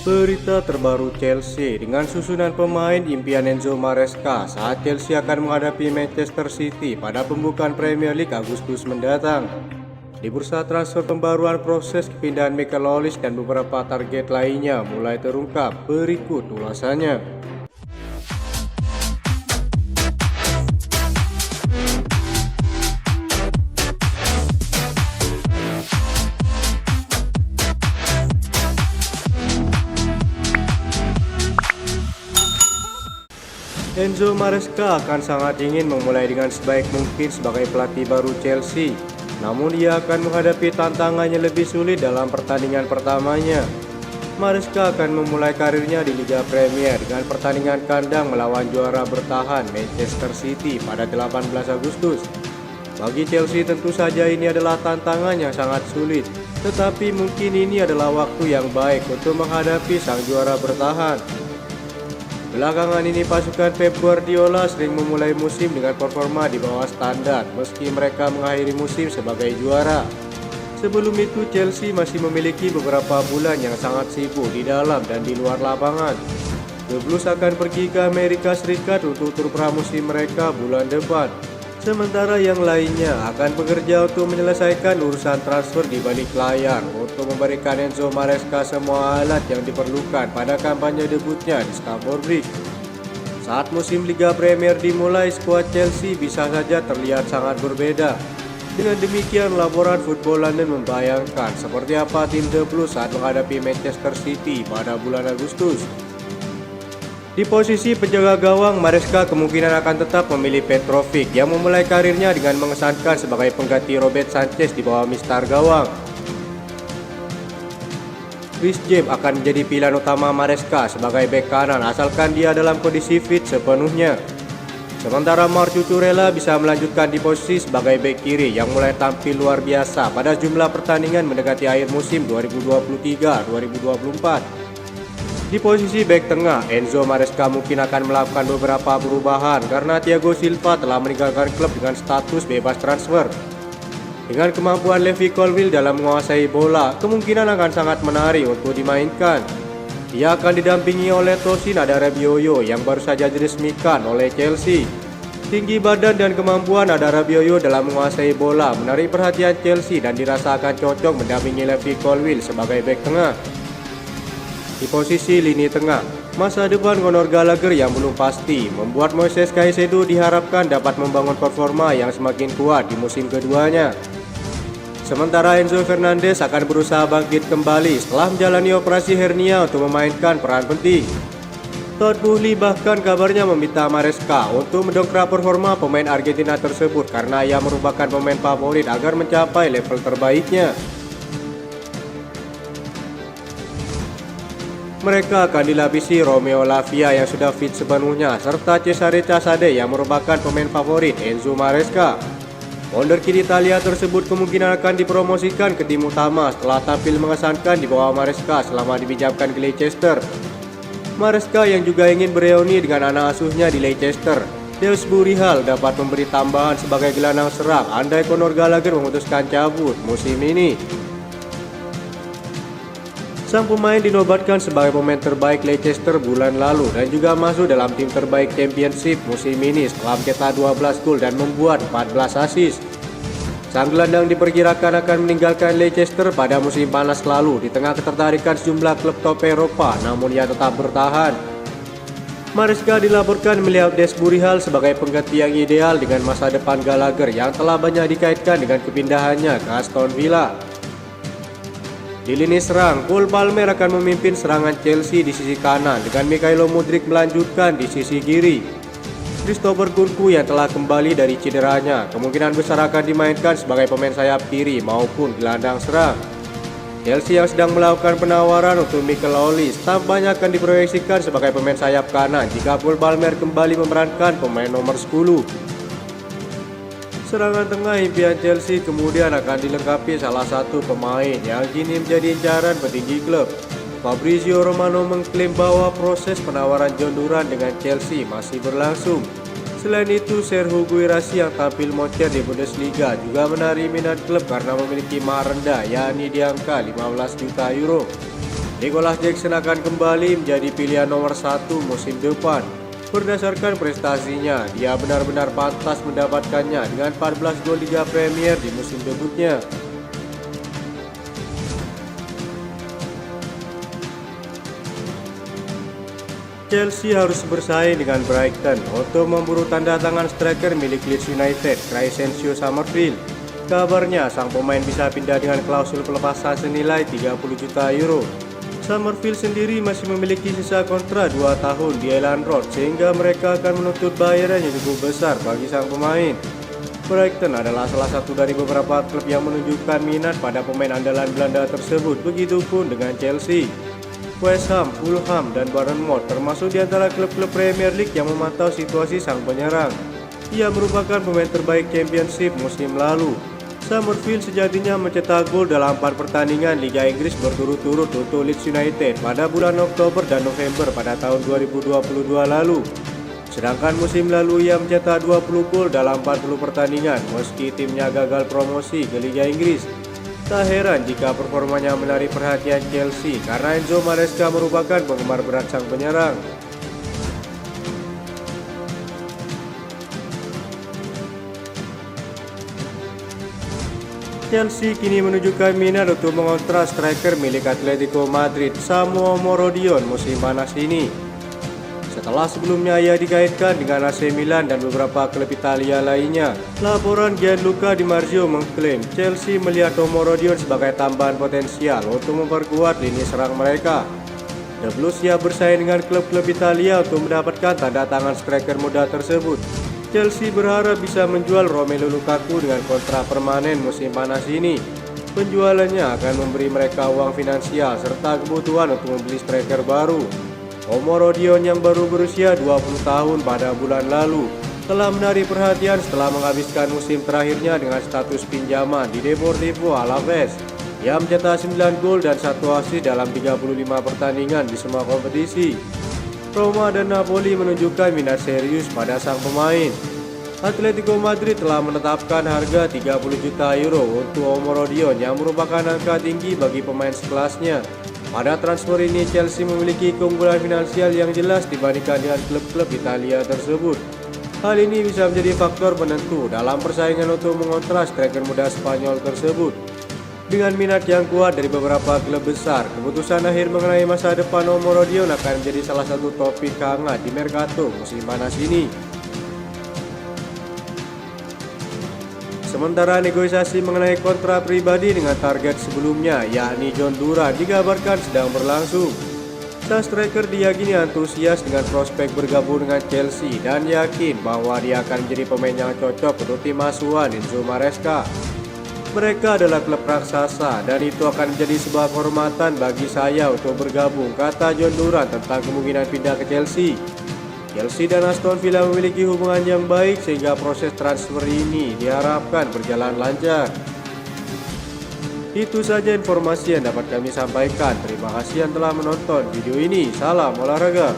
Berita terbaru Chelsea dengan susunan pemain impian Enzo Maresca saat Chelsea akan menghadapi Manchester City pada pembukaan Premier League Agustus mendatang. Di bursa transfer pembaruan proses kepindahan Michael Olise dan beberapa target lainnya mulai terungkap, berikut ulasannya. Enzo Maresca akan sangat ingin memulai dengan sebaik mungkin sebagai pelatih baru Chelsea. Namun ia akan menghadapi tantangan yang lebih sulit dalam pertandingan pertamanya. Maresca akan memulai karirnya di Liga Premier dengan pertandingan kandang melawan juara bertahan Manchester City pada 18 Agustus. Bagi Chelsea tentu saja ini adalah tantangan yang sangat sulit, tetapi mungkin ini adalah waktu yang baik untuk menghadapi sang juara bertahan. Belakangan ini pasukan Pep Guardiola sering memulai musim dengan performa di bawah standar meski mereka mengakhiri musim sebagai juara. Sebelum itu Chelsea masih memiliki beberapa bulan yang sangat sibuk di dalam dan di luar lapangan. The Blues akan pergi ke Amerika Serikat untuk tur pramusim mereka bulan depan. Sementara yang lainnya akan bekerja untuk menyelesaikan urusan transfer di balik layar untuk memberikan Enzo Maresca semua alat yang diperlukan pada kampanye debutnya di Stamford Bridge. Saat musim Liga Premier dimulai, skuad Chelsea bisa saja terlihat sangat berbeda. Dengan demikian, laporan Football London membayangkan seperti apa tim The Blues saat menghadapi Manchester City pada bulan Agustus. Di posisi penjaga gawang, Maresca kemungkinan akan tetap memilih Petrovic yang memulai karirnya dengan mengesankan sebagai pengganti Robert Sanchez di bawah mistar gawang. Chris James akan menjadi pilihan utama Maresca sebagai bek kanan asalkan dia dalam kondisi fit sepenuhnya. Sementara Marc Cucurella bisa melanjutkan di posisi sebagai bek kiri yang mulai tampil luar biasa pada jumlah pertandingan mendekati akhir musim 2023-2024. Di posisi bek tengah, Enzo Maresca mungkin akan melakukan beberapa perubahan karena Thiago Silva telah meninggalkan klub dengan status bebas transfer. Dengan kemampuan Levi Colwill dalam menguasai bola, kemungkinan akan sangat menarik untuk dimainkan. Ia akan didampingi oleh Tosin Adarabioyo yang baru saja diresmikan oleh Chelsea. Tinggi badan dan kemampuan Adarabioyo dalam menguasai bola menarik perhatian Chelsea dan dirasa akan cocok mendampingi Levi Colwill sebagai bek tengah. Di posisi lini tengah, masa depan Conor Gallagher yang belum pasti membuat Moises Caicedo diharapkan dapat membangun performa yang semakin kuat di musim keduanya. Sementara Enzo Fernandez akan berusaha bangkit kembali setelah menjalani operasi hernia untuk memainkan peran penting. Todd Boehly bahkan kabarnya meminta Maresca untuk mendongkrak performa pemain Argentina tersebut karena ia merupakan pemain favorit agar mencapai level terbaiknya. Mereka akan dilapisi Romeo Lavia yang sudah fit sepenuhnya serta Cesare Casade yang merupakan pemain favorit Enzo Maresca. Wonder Kid Italia tersebut kemungkinan akan dipromosikan ke tim utama setelah tampil mengesankan di bawah Maresca selama dipinjamkan ke Leicester. Maresca yang juga ingin bereuni dengan anak asuhnya di Leicester, Deus Burihal, dapat memberi tambahan sebagai gelandang serang andai Conor Gallagher memutuskan cabut musim ini. Sang pemain dinobatkan sebagai pemain terbaik Leicester bulan lalu dan juga masuk dalam tim terbaik Championship musim ini setelah mencetak 12 gol dan membuat 14 assist. Sang gelandang diperkirakan akan meninggalkan Leicester pada musim panas lalu di tengah ketertarikan sejumlah klub top Eropa, namun ia tetap bertahan. Maresca dilaporkan melihat Des Burihal sebagai pengganti yang ideal dengan masa depan Gallagher yang telah banyak dikaitkan dengan kepindahannya ke Aston Villa. Di lini serang, Cole Palmer akan memimpin serangan Chelsea di sisi kanan dengan Mikhailo Mudryk melanjutkan di sisi kiri. Christopher Nkunku yang telah kembali dari cederanya kemungkinan besar akan dimainkan sebagai pemain sayap kiri maupun gelandang serang. Chelsea yang sedang melakukan penawaran untuk Michael Olise tampaknya akan diproyeksikan sebagai pemain sayap kanan jika Cole Palmer kembali memerankan pemain nomor 10. Serangan tengah impian Chelsea kemudian akan dilengkapi salah satu pemain yang kini menjadi incaran petinggi klub. Fabrizio Romano mengklaim bahwa proses penawaran John Duran dengan Chelsea masih berlangsung. Selain itu, Serhou Guirassy yang tampil moncer di Bundesliga juga menarik minat klub karena memiliki mahar rendah yakni di angka 15 juta euro. Nicholas Jackson akan kembali menjadi pilihan nomor 1 musim depan. Berdasarkan prestasinya, dia benar-benar pantas mendapatkannya dengan 14 gol Liga Premier di musim debutnya. Chelsea harus bersaing dengan Brighton untuk memburu tanda tangan striker milik Leeds United, Crysencio Summerville. Kabarnya, sang pemain bisa pindah dengan klausul pelepasan senilai 30 juta euro. Summerville sendiri masih memiliki sisa kontrak 2 tahun di Elland Road, sehingga mereka akan menuntut bayaran yang cukup besar bagi sang pemain. Brighton adalah salah satu dari beberapa klub yang menunjukkan minat pada pemain andalan Belanda tersebut, begitupun dengan Chelsea. West Ham, Fulham, dan Bournemouth termasuk di antara klub-klub Premier League yang memantau situasi sang penyerang. Ia merupakan pemain terbaik Championship musim lalu. Summerville sejatinya mencetak gol dalam 4 pertandingan Liga Inggris berturut-turut untuk Leeds United pada bulan Oktober dan November pada tahun 2022 lalu. Sedangkan musim lalu ia mencetak 20 gol dalam 40 pertandingan meski timnya gagal promosi ke Liga Inggris. Tak heran jika performanya menarik perhatian Chelsea karena Enzo Maresca merupakan penggemar berat sang penyerang. Chelsea kini menunjukkan minat untuk mengontrak striker milik Atletico Madrid, Samu Omorodion musim panas ini. Setelah sebelumnya ia dikaitkan dengan AC Milan dan beberapa klub Italia lainnya. Laporan Gianluca Di Marzio mengklaim Chelsea melihat Omorodion sebagai tambahan potensial untuk memperkuat lini serang mereka. The Blues siap bersaing dengan klub-klub Italia untuk mendapatkan tanda tangan striker muda tersebut. Chelsea berharap bisa menjual Romelu Lukaku dengan kontrak permanen musim panas ini. Penjualannya akan memberi mereka uang finansial serta kebutuhan untuk membeli striker baru. Omorodion yang baru berusia 20 tahun pada bulan lalu telah menarik perhatian setelah menghabiskan musim terakhirnya dengan status pinjaman di Deportivo Alaves. Ia mencetak 9 gol dan 1 assist dalam 35 pertandingan di semua kompetisi. Roma dan Napoli menunjukkan minat serius pada sang pemain. Atletico Madrid telah menetapkan harga 30 juta euro untuk Omorodion yang merupakan angka tinggi bagi pemain sekelasnya. Pada transfer ini Chelsea memiliki keunggulan finansial yang jelas dibandingkan dengan klub-klub Italia tersebut. Hal ini bisa menjadi faktor penentu dalam persaingan untuk mengontrak striker muda Spanyol tersebut. Dengan minat yang kuat dari beberapa klub besar, keputusan akhir mengenai masa depan Omorodion akan menjadi salah satu topik hangat di Mercato musim panas ini. Sementara negosiasi mengenai kontrak pribadi dengan target sebelumnya, yakni John Duran, dikabarkan sedang berlangsung. Sang striker diyakini antusias dengan prospek bergabung dengan Chelsea dan yakin bahwa dia akan menjadi pemain yang cocok untuk tim asuhan Enzo Maresca. Mereka adalah klub raksasa dan itu akan menjadi sebuah kehormatan bagi saya untuk bergabung, kata John Duran tentang kemungkinan pindah ke Chelsea. Chelsea dan Aston Villa memiliki hubungan yang baik sehingga proses transfer ini diharapkan berjalan lancar. Itu saja informasi yang dapat kami sampaikan. Terima kasih yang telah menonton video ini. Salam olahraga.